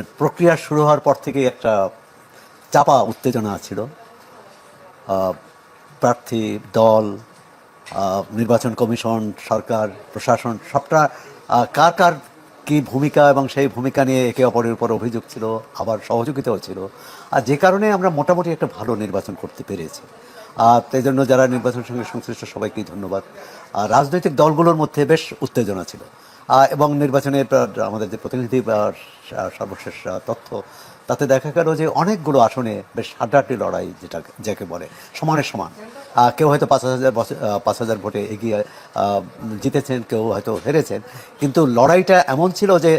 নির্বাচনের প্রক্রিয়া শুরু হওয়ার পর থেকে একটা চাপা উত্তেজনা ছিল। প্রার্থী, দল, নির্বাচন কমিশন, সরকার, প্রশাসন সবটা কার কার কী ভূমিকা এবং সেই ভূমিকা নিয়ে একে অপরের উপর অভিযোগ ছিল, আবার সহযোগিতাও ছিল। আর যে কারণে আমরা মোটামুটি একটা ভালো নির্বাচন করতে পেরেছি। তাই জন্য যারা নির্বাচনের সঙ্গে সংশ্লিষ্ট সবাইকেই ধন্যবাদ। রাজনৈতিক দলগুলোর মধ্যে বেশ উত্তেজনা ছিল এবং নির্বাচনের আমাদের যে প্রতিনিধি সর্বশেষ তথ্য, তাতে দেখা গেল যে অনেকগুলো আসনে বেশ হাড্ডাহাড্ডি লড়াই, যাকে বলে সমানে সমান। কেউ হয়তো 5,000 ভোটে এগিয়ে জিতেছেন, কেউ হয়তো হেরেছেন, কিন্তু লড়াইটা এমন ছিল যে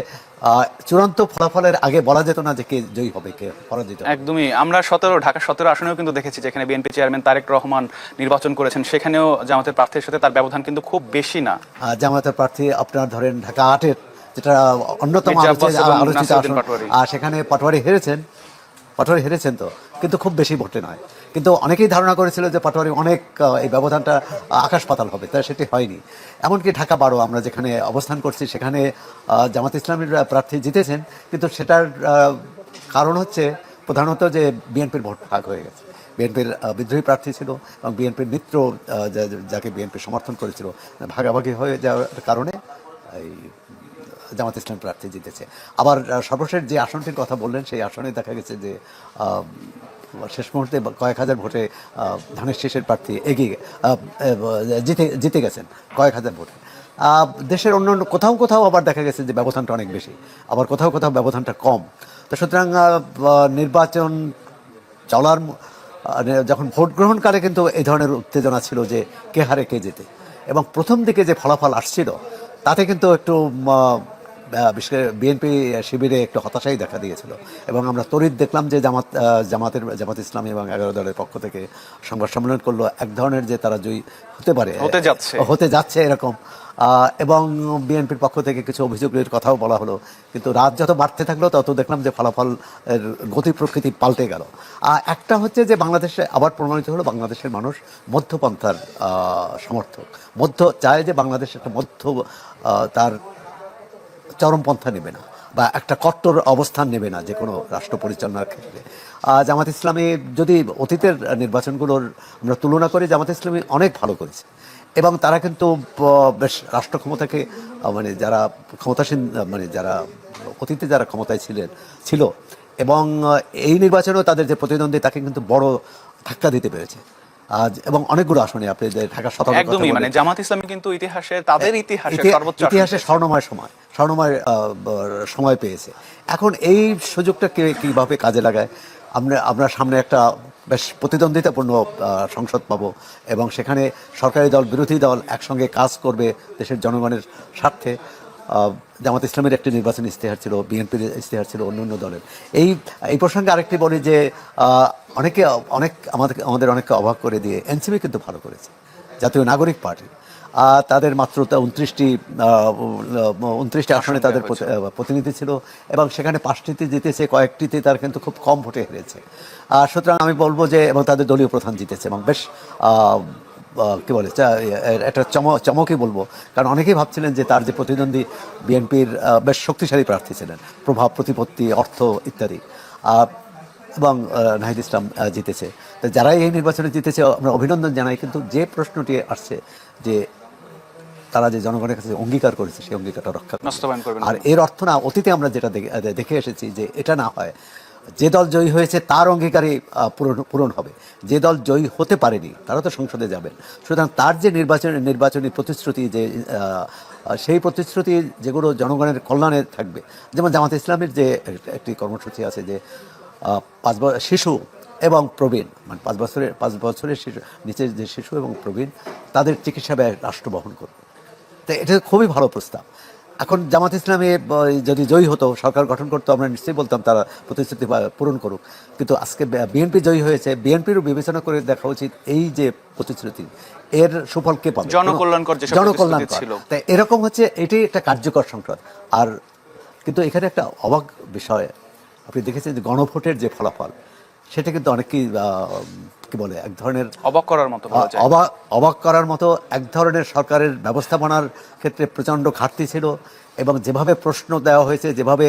চূড়ান্ত ফলাফলের আগে বলা যেত না যে কে জয়ী হবে, কে পরাজিত। একদমই। আমরা ঢাকা 17 আসনেও কিন্তু দেখেছি যেখানে বিএনপি চেয়ারম্যান তারেক রহমান নির্বাচন করেছেন, সেখানেও জামাতের প্রার্থীর সাথে তার ব্যবধান কিন্তু খুব বেশি না। জামাতের প্রার্থী আপনার ধরেন ঢাকা 8-এর, যেটা অন্যতম আলোচিত আসন, সেখানে পাটোয়ারি হেরেছেন তো, কিন্তু খুব বেশি ভোটে নয়। কিন্তু অনেকেই ধারণা করেছিল যে পাটোয়ারি অনেক, এই ব্যবধানটা আকাশ পাতাল হবে, তাই সেটি হয়নি। এমনকি ঢাকা 12 আমরা যেখানে অবস্থান করছি, সেখানে জামাত ইসলামীর প্রার্থী জিতেছেন, কিন্তু সেটার কারণ হচ্ছে প্রধানত যে বিএনপির ভোট ভাগ হয়ে গেছে। বিএনপির বিদ্রোহী প্রার্থী ছিল এবং বিএনপির মিত্র যাকে বিএনপি সমর্থন করেছিল, ভাগাভাগি হয়ে যাওয়ার কারণে এই জামাত ইসলাম প্রার্থী জিতেছে। আবার সর্বশেষ যে আসনটির কথা বললেন, সেই আসনে দেখা গেছে যে শেষ মুহূর্তে কয়েক হাজার ভোটে ধানের শীষের প্রার্থী এগিয়ে জিতে গেছেন কয়েক হাজার ভোটে। দেশের অন্য কোথাও আবার দেখা গেছে যে ব্যবধানটা অনেক বেশি, আবার কোথাও ব্যবধানটা কম। তো সুতরাং নির্বাচন চলার যখন ভোট গ্রহণকালে কিন্তু এই ধরনের উত্তেজনা ছিল যে কে হারে কে জেতে, এবং প্রথম দিকে যে ফলাফল আসছিল তাতে কিন্তু একটু বিশেষ করে বিএনপি শিবিরে একটু হতাশাই দেখা দিয়েছিল। এবং আমরা তড়িৎ দেখলাম যে জামাত ইসলামী এবং 11 দলের পক্ষ থেকে সংবাদ সম্মেলন করলো, এক ধরনের যে তারা জয়ী হতে যাচ্ছে এরকম। এবং বিএনপির পক্ষ থেকে কিছু অভিযোগের কথাও বলা হলো, কিন্তু রাত যত বাড়তে থাকলো তত দেখলাম যে ফলাফল গতি প্রকৃতি পাল্টে গেল। একটা হচ্ছে যে বাংলাদেশে আবার প্রমাণিত হলো বাংলাদেশের মানুষ মধ্যপন্থার সমর্থক, চায় যে বাংলাদেশ একটা তার চরমপন্থা নেবে না বা একটা কট্টর অবস্থান নেবে না যে কোনো রাষ্ট্র পরিচালনার ক্ষেত্রে। জামাত ইসলামী যদি অতীতের নির্বাচনগুলোর আমরা তুলনা করি, জামাত ইসলামী অনেক ভালো করেছে এবং তারা কিন্তু বেশ রাষ্ট্র ক্ষমতাকে যারা ক্ষমতাসীন, যারা অতীতে যারা ক্ষমতায় ছিল এবং এই নির্বাচনেও তাদের যে প্রতিদ্বন্দ্বী তাকে কিন্তু বড় ধাক্কা দিতে পেরেছে। এবং অনেকগুলো আসনে আপনি ঢাকা 17 একদমই, জামাত ইসলামী কিন্তু ইতিহাসে স্বর্ণময় সময় পেয়েছে। এখন এই সুযোগটা কিভাবে কাজে লাগায়, আমরা সামনে একটা বেশ প্রতিদ্বন্দ্বিতাপূর্ণ সংসদ পাবো এবং সেখানে সরকারি দল বিরোধী দল একসঙ্গে কাজ করবে দেশের জনগণের স্বার্থে। জামাত ইসলামের একটি নির্বাচনী ইশতেহার ছিল, বিএনপির ইশতেহার ছিল, অন্য দলের। এই প্রসঙ্গে আরেকটি বলি যে আমাদের অনেককে অবাক করে দিয়ে এনসিপি কিন্তু ভালো করেছে, জাতীয় নাগরিক পার্টি। তাদের মাত্র 29টি আসনে তাদের প্রতিনিধি ছিল এবং সেখানে 5টিতে জিতেছে, কয়েকটিতে তার কিন্তু খুব কম ভোটে হেরেছে। সুতরাং আমি বলবো যে, এবং তাদের দলীয় প্রধান জিতেছে এবং বেশ কী বলে একটা চমকই বলবো, কারণ অনেকেই ভাবছিলেন যে তার যে প্রতিদ্বন্দ্বী বিএনপির বেশ শক্তিশালী প্রার্থী ছিলেন, প্রভাব, প্রতিপত্তি, অর্থ ইত্যাদি, এবং নাহিদ ইসলাম জিতেছে। তো যারাই এই নির্বাচনে জিতেছে আমরা অভিনন্দন জানাই। কিন্তু যে প্রশ্নটি আসছে যে তারা যে জনগণের কাছে অঙ্গীকার করেছে সেই অঙ্গীকারটা রক্ষা করবে, আর এর অর্থ না, অতীতে আমরা যেটা দেখে এসেছি যে এটা না হয়, যে দল জয়ী হয়েছে তার অঙ্গীকারই পূরণ হবে, যে দল জয়ী হতে পারেনি তারা তো সংসদে যাবেন। সুতরাং তার যে নির্বাচনী প্রতিশ্রুতি, যে সেই প্রতিশ্রুতি যেগুলো জনগণের কল্যাণে থাকবে, যেমন জামাত ইসলামের যে একটি কর্মসূচি আছে যে 5 শিশু এবং প্রবীণ, 5 বছরের শিশু নিচের যে শিশু এবং প্রবীণ তাদের চিকিৎসা ব্যয় রাষ্ট্র বহন করবে। তো এটা খুবই ভালো প্রস্তাব। এখন জামাত ইসলামী যদি জয়ী হতো, সরকার গঠন করতো, আমরা নিশ্চয়ই বলতাম তারা প্রতিশ্রুতি পূরণ করুক। কিন্তু আজকে বিএনপি জয়ী হয়েছে, বিএনপিরও বিবেচনা করে দেখা উচিত এই যে প্রতিশ্রুতি এর সুফল কে পাবে, জনকল্যাণকর। তাই এরকম হচ্ছে, এটি একটা কার্যকর সংসদ। আর কিন্তু এখানে একটা অবাক বিষয় আপনি দেখেছেন যে গণভোটের যে ফলাফল, সেটা কিন্তু অনেকেই কি বলে এক ধরনের অবাক করার মতো এক ধরনের সরকারের ব্যবস্থাপনার ক্ষেত্রে প্রচণ্ড ঘাটতি ছিল এবং যেভাবে প্রশ্ন দেওয়া হয়েছে, যেভাবে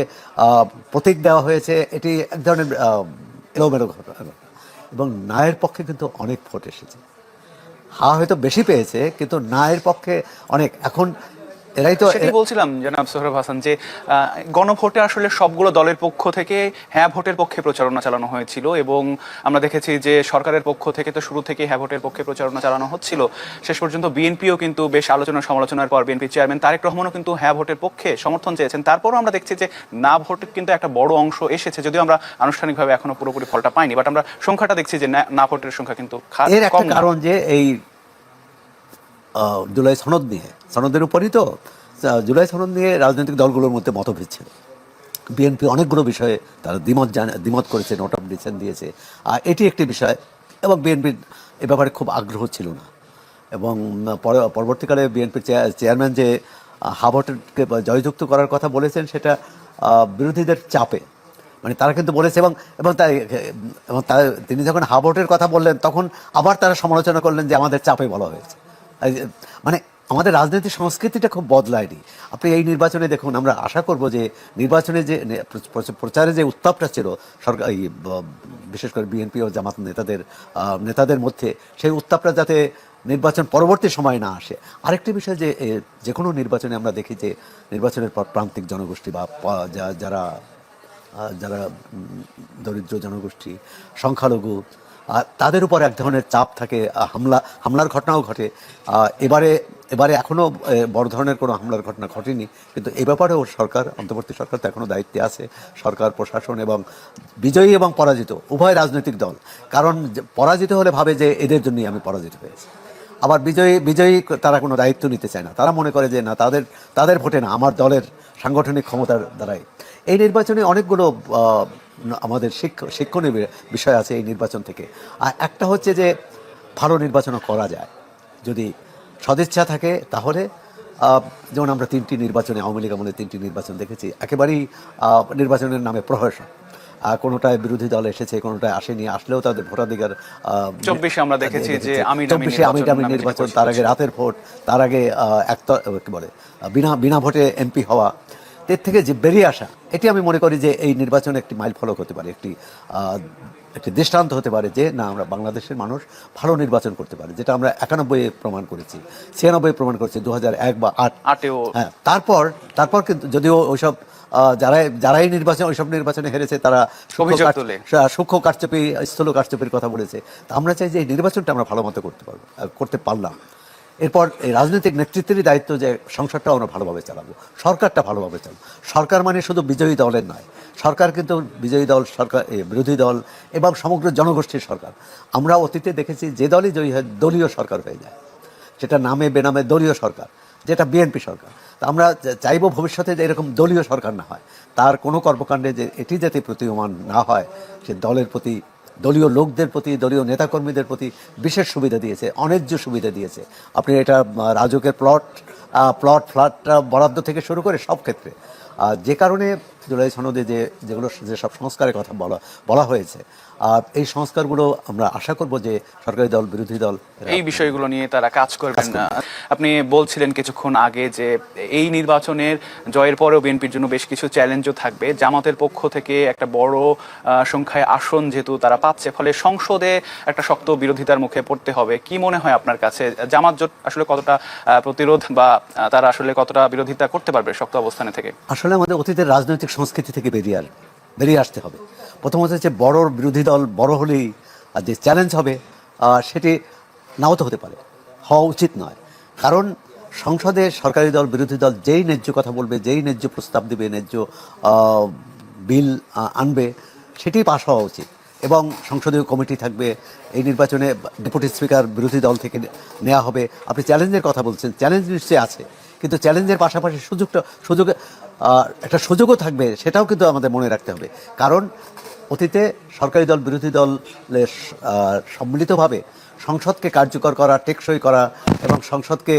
প্রতীক দেওয়া হয়েছে, এটি এক ধরনের এলোমেলো ঘটনা। এবং নায়ের পক্ষে কিন্তু অনেক ভোট এসেছে। হয়তো বেশি পেয়েছে, কিন্তু নায়ের পক্ষে অনেক। এখন এরাই তো সেটাই বলছিলাম জনাব সোহরাব হাসান যে গণভোটে আসলে সবগুলো দলের পক্ষ থেকে হ্যাঁ ভোটের পক্ষে প্রচারণা চালানো হয়েছিল, এবং আমরা দেখেছি যে সরকারের পক্ষ থেকে তো শুরু থেকে হ্যাঁ ভোটের পক্ষে প্রচারণা চালানো হচ্ছিল। শেষ পর্যন্ত বিএনপিও কিন্তু বেশ আলোচনা সমালোচনার পর বিএনপি চেয়ারম্যান তারেক রহমানও কিন্তু হ্যাঁ ভোটের পক্ষে সমর্থন চেয়েছেন। তারপরও আমরা দেখছি যে না ভোটের কিন্তু একটা বড় অংশ এসেছে, যদিও আমরা আনুষ্ঠানিকভাবে এখনো পুরোপুরি ফলটা পাইনি, বাট আমরা সংখ্যাটা দেখছি যে না ভোটের সংখ্যা কিন্তু এর একটা কারণ যে এই জুলাই সনদ নিয়ে, সনদের উপরই তো জুলাই সনদ নিয়ে রাজনৈতিক দলগুলোর মধ্যে মতভেদ ছিল। বিএনপি অনেকগুলো বিষয়ে তারা দ্বিমত করেছে, নোট অফ ডিসেন্ট দিয়েছে, আর এটি একটি বিষয়। এবং বিএনপির এ ব্যাপারে খুব আগ্রহ ছিল না। এবং পরবর্তীকালে বিএনপির চেয়ারম্যান যে হাভোটকে জয়যুক্ত করার কথা বলেছেন, সেটা বিরোধীদের চাপে, মানে তারা কিন্তু বলেছে। এবং তিনি যখন হাভোটের কথা বললেন, তখন আবার তারা সমালোচনা করলেন যে আমাদের চাপে বলা হয়েছে। মানে আমাদের রাজনৈতিক সংস্কৃতিটা খুব বদলায়নি। আপনি এই নির্বাচনে দেখুন, আমরা আশা করব যে নির্বাচনে যে প্রচারে যে উত্তাপটা ছিল সরকার, বিশেষ করে বিএনপি ও জামাত নেতাদের মধ্যে, সেই উত্তাপটা যাতে নির্বাচন পরবর্তী সময় না আসে। আরেকটি বিষয় যে কোনো নির্বাচনে আমরা দেখি যে নির্বাচনের পর প্রান্তিক জনগোষ্ঠী বা যারা দরিদ্র জনগোষ্ঠী, সংখ্যালঘু, তাদের উপর এক ধরনের চাপ থাকে, হামলার ঘটনাও ঘটে। এবারে এখনও বড় ধরনের কোনো হামলার ঘটনা ঘটেনি, কিন্তু এ ব্যাপারেও অন্তর্বর্তী সরকার তো এখনও দায়িত্বে আছে, সরকার প্রশাসন এবং বিজয়ী এবং পরাজিত উভয় রাজনৈতিক দল। কারণ পরাজিত হলে ভাবে যে এদের জন্যই আমি পরাজিত হয়েছি। আবার বিজয়ী তারা কোনো দায়িত্ব নিতে চায় না, তারা মনে করে যে না, তাদের ভোটে না, আমার দলের সাংগঠনিক ক্ষমতার দ্বারাই। এই নির্বাচনে অনেকগুলো আমাদের শিক্ষণীয় বিষয় আছে এই নির্বাচন থেকে। আর একটা হচ্ছে যে ভালো নির্বাচনও করা যায় যদি সদিচ্ছা থাকে। তাহলে যেমন আমরা 3টি নির্বাচনে, আওয়ামী লীগ আমলে 3টি নির্বাচন দেখেছি, একেবারেই নির্বাচনের নামে প্রহসন। কোনোটায় বিরোধী দল এসেছে, কোনোটায় আসেনি, আসলেও তাদের ভোটাধিকার। 24 আমরা দেখেছি যে 24 আমিডামি নির্বাচন, তার আগে রাতের ভোট, তার আগে কি বলে বিনা ভোটে এমপি হওয়া। এর থেকে যে বেরিয়ে আসা, এটি আমি মনে করি যে এই নির্বাচনে একটি মাইল ফলক হতে পারে, একটি দৃষ্টান্ত হতে পারে যে না, আমরা বাংলাদেশের মানুষ ভালো নির্বাচন করতে পারে, যেটা আমরা 91-এ প্রমাণ করেছি, 96-এ প্রমাণ করেছি, 2001 বা 8-এও। হ্যাঁ, তারপর কিন্তু যদিও ওইসব যারাই ওইসব নির্বাচনে হেরেছে, তারা সূক্ষ্ম কারচুপি, স্থূল কারচুপির কথা বলেছে। তা আমরা চাই যে এই নির্বাচনটা আমরা ভালো মতো করতে পারলাম। এরপর এই রাজনৈতিক নেতৃত্বেরই দায়িত্ব যে সংসদটা আমরা ভালোভাবে চালাবো, সরকারটা ভালোভাবে চালাবো। সরকার মানে শুধু বিজয়ী দলের নয়, সরকার কিন্তু বিজয়ী দল, সরকার, বিরোধী দল এবং সমগ্র জনগোষ্ঠীর সরকার। আমরা অতীতে দেখেছি যে দলই জয়ী হয় দলীয় সরকার হয়ে যায়, সেটা নামে বেনামে দলীয় সরকার, যেটা বিএনপি সরকার। তা আমরা চাইবো ভবিষ্যতে যে এরকম দলীয় সরকার না হয়, তার কোনো কর্মকাণ্ডে যে এটি যাতে প্রতীয়মান না হয়। সে দলের প্রতি, দলীয় লোকদের প্রতি, দলীয় নেতাকর্মীদের প্রতি বিশেষ সুবিধা দিয়েছে, অন্যায্য সুবিধা দিয়েছে। আপনি এটা রাজুকের ফ্ল্যাট বরাদ্দ থেকে শুরু করে সব ক্ষেত্রে, যে কারণে জুলাই সনদে যেসব সংস্কারের কথা বলা হয়েছে, এই সংস্কারগুলো আমরা আশা করব যে সরকারি দল, বিরোধী দল এই বিষয়গুলো নিয়ে তারা কাজ করবেন না। আপনি বলছিলেন কিছুক্ষণ আগে যে এই নির্বাচনের জয়ের পরেও বিএনপির জন্য বেশ কিছু চ্যালেঞ্জও থাকবে। জামাতের পক্ষ থেকে একটা বড় সংখ্যায় আসন যেহেতু তারা পাচ্ছে, ফলে সংসদে একটা শক্ত বিরোধিতার মুখে পড়তে হবে। কি মনে হয় আপনার কাছে, জামাত জোট আসলে কতটা প্রতিরোধ বা তারা আসলে কতটা বিরোধিতা করতে পারবে শক্ত অবস্থানে থেকে? আসলে আমাদের অতীতের রাজনৈতিক সংস্কৃতি থেকে বেরিয়ে আসতে হবে। প্রথমত হচ্ছে বড় বিরোধী দল বড় হলেই যে চ্যালেঞ্জ হবে, সেটি নাও তো হতে পারে, হওয়া উচিত নয়। কারণ সংসদে সরকারি দল, বিরোধী দল যেই ন্যায্য কথা বলবে, যেই ন্যায্য প্রস্তাব দেবে, ন্যায্য বিল আনবে, সেটি পাশ হওয়া উচিত। এবং সংসদীয় কমিটি থাকবে। এই নির্বাচনে ডেপুটি স্পিকার বিরোধী দল থেকে নেওয়া হবে। আপনি চ্যালেঞ্জের কথা বলছেন, চ্যালেঞ্জ নিশ্চয়ই আছে, কিন্তু চ্যালেঞ্জের পাশাপাশি একটা সুযোগও থাকবে, সেটাও কিন্তু আমাদের মনে রাখতে হবে। কারণ অতীতে সরকারি দল, বিরোধী দলের সম্মিলিতভাবে সংসদকে কার্যকর করা, টেকসই করা এবং সংসদকে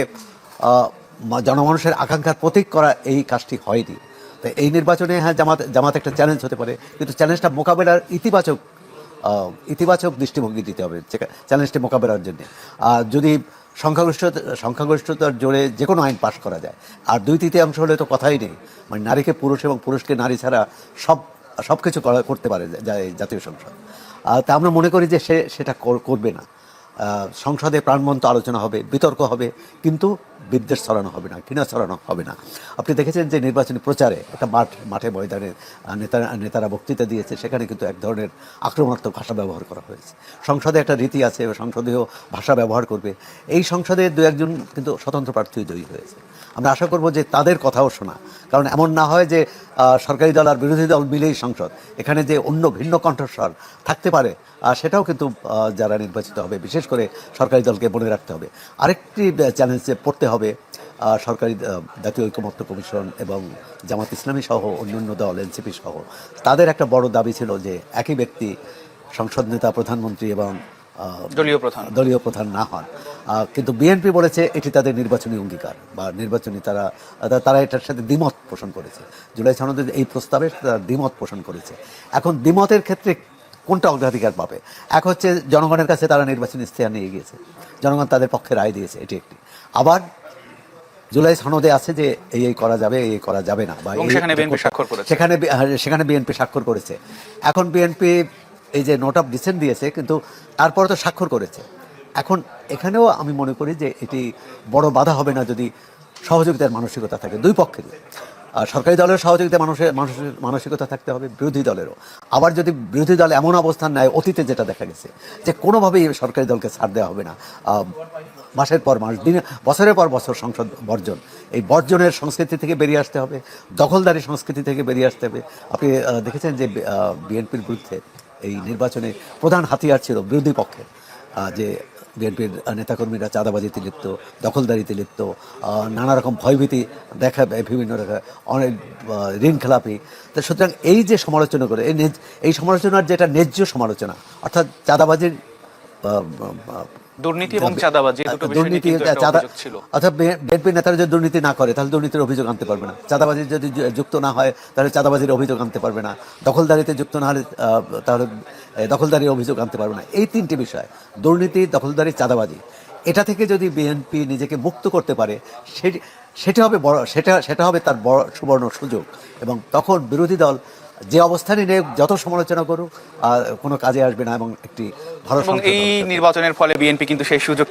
জনমানুষের আকাঙ্ক্ষার প্রতীক করা, এই কাজটি হয়নি। তো এই নির্বাচনে হ্যাঁ, জামাত একটা চ্যালেঞ্জ হতে পারে, কিন্তু চ্যালেঞ্জটা মোকাবেলার ইতিবাচক দৃষ্টিভঙ্গি দিতে হবে চ্যালেঞ্জটি মোকাবেলার জন্য। যদি সংখ্যাগরিষ্ঠতার জোরে যে কোনো আইন পাশ করা যায়, আর 2/3 হলে তো কথাই নেই। মানে নারীকে পুরুষ এবং পুরুষকে নারী ছাড়া সব কিছু করতে পারে জাতীয় সংসদ। তা আমরা মনে করি যে সেটা করবে না। সংসদে প্রাণবন্ত আলোচনা হবে, বিতর্ক হবে, কিন্তু বিদ্বেষ ছড়ানো হবে না, ঘৃণা ছড়ানো হবে না। আপনি দেখেছেন যে নির্বাচনী প্রচারে একটা মাঠে ময়দানে নেতারা বক্তৃতা দিয়েছে, সেখানে কিন্তু এক ধরনের আক্রমণাত্মক ভাষা ব্যবহার করা হয়েছে। সংসদে একটা রীতি আছে, সংসদেও ভাষা ব্যবহার করবে। এই সংসদে 2-1 কিন্তু স্বতন্ত্র প্রার্থী জয়ী হয়েছে। আমরা আশা করব যে তাদের কথাও শোনা, কারণ এমন না হয় যে সরকারি দল আর বিরোধী দল মিলেই সংসদ, এখানে যে অন্য ভিন্ন কণ্ঠস্বর থাকতে পারে সেটাও কিন্তু যারা নির্বাচিত হবে, বিশেষ করে সরকারি দলকে মনে রাখতে হবে। আরেকটি চ্যালেঞ্জে পড়তে হবে সরকারি জাতীয় ঐকমত্য কমিশন এবং জামাত ইসলামী সহ অন্যান্য দল, এনসিপি সহ, তাদের একটা বড় দাবি ছিল যে একই ব্যক্তি সংসদ নেতা, প্রধানমন্ত্রী এবং দলীয় প্রধান না হন। কিন্তু বিএনপি বলেছে এটি তাদের নির্বাচনী অঙ্গীকার বা নির্বাচনী, তারা এটার সাথে দ্বিমত পোষণ করেছে। জুলাই সনদের এই প্রস্তাবে তারা দ্বিমত পোষণ করেছে। এখন দ্বিমতের ক্ষেত্রে কোনটা অগ্রাধিকার পাবে? এক হচ্ছে জনগণের কাছে তারা নির্বাচনী ইশতেহার নিয়ে গিয়েছে, জনগণ তাদের পক্ষে রায় দিয়েছে, এটি একটি। আবার জুলাই সনদে আছে যে এই করা যাবে, এই করা যাবে না, বা সেখানে বিএনপি স্বাক্ষর করেছে। এখন বিএনপি এই যে নোট অফ ডিসেন্ট দিয়েছে, কিন্তু তারপরে তো স্বাক্ষর করেছে। এখন এখানেও আমি মনে করি যে এটি বড় বাধা হবে না যদি সহযোগিতার মানসিকতা থাকে দুই পক্ষেরই। সরকারি দলের সহযোগিতা মানসিকতা থাকতে হবে, বিরোধী দলেরও। আবার যদি বিরোধী দল এমন অবস্থান নেয়, অতীতে যেটা দেখা গেছে যে কোনোভাবেই সরকারি দলকে ছাড় দেওয়া হবে না, মাসের পর মাস, বছরের পর বছর সংসদ বর্জন, এই বর্জনের সংস্কৃতি থেকে বেরিয়ে আসতে হবে, দখলদারি সংস্কৃতি থেকে বেরিয়ে আসতে হবে। আপনি দেখেছেন যে বিএনপির বিরুদ্ধে এই নির্বাচনে প্রধান হাতিয়ার ছিল বিরোধী পক্ষের, যে বিএনপির নেতাকর্মীরা চাঁদাবাজিতে লিপ্ত, দখলদারিতে লিপ্ত, নানা রকম ভয়ভীতি বিভিন্ন অনেক ঋণ খেলাপি। তো সুতরাং এই যে সমালোচনা করে, এই সমালোচনার যেটা ন্যায্য সমালোচনা, অর্থাৎ চাঁদাবাজির, দুর্নীতি এবং চাঁদাবাজি, অর্থাৎ বিএনপি নেতারা যদি দুর্নীতি না করে তাহলে দুর্নীতির অভিযোগ আনতে পারবে না, চাঁদাবাজি যদি যুক্ত না হয় তাহলে চাঁদাবাজির অভিযোগ আনতে পারবে না, দখলদারিতে যুক্ত না হলে তাহলে দখলদারির অভিযোগ আনতে পারবে না। এই তিনটি বিষয়, দুর্নীতি, দখলদারি, চাঁদাবাজি, এটা থেকে যদি বিএনপি নিজেকে মুক্ত করতে পারে, সেটা হবে তার বড় সুবর্ণ সুযোগ। এবং তখন বিরোধী দল যে অবস্থানই নেই, যত সমালোচনা করুক, কোনো কাজে আসবে না। এবং একটি ভালো, এই নির্বাচনের ফলে বিএনপি কিন্তু সেই সুযোগ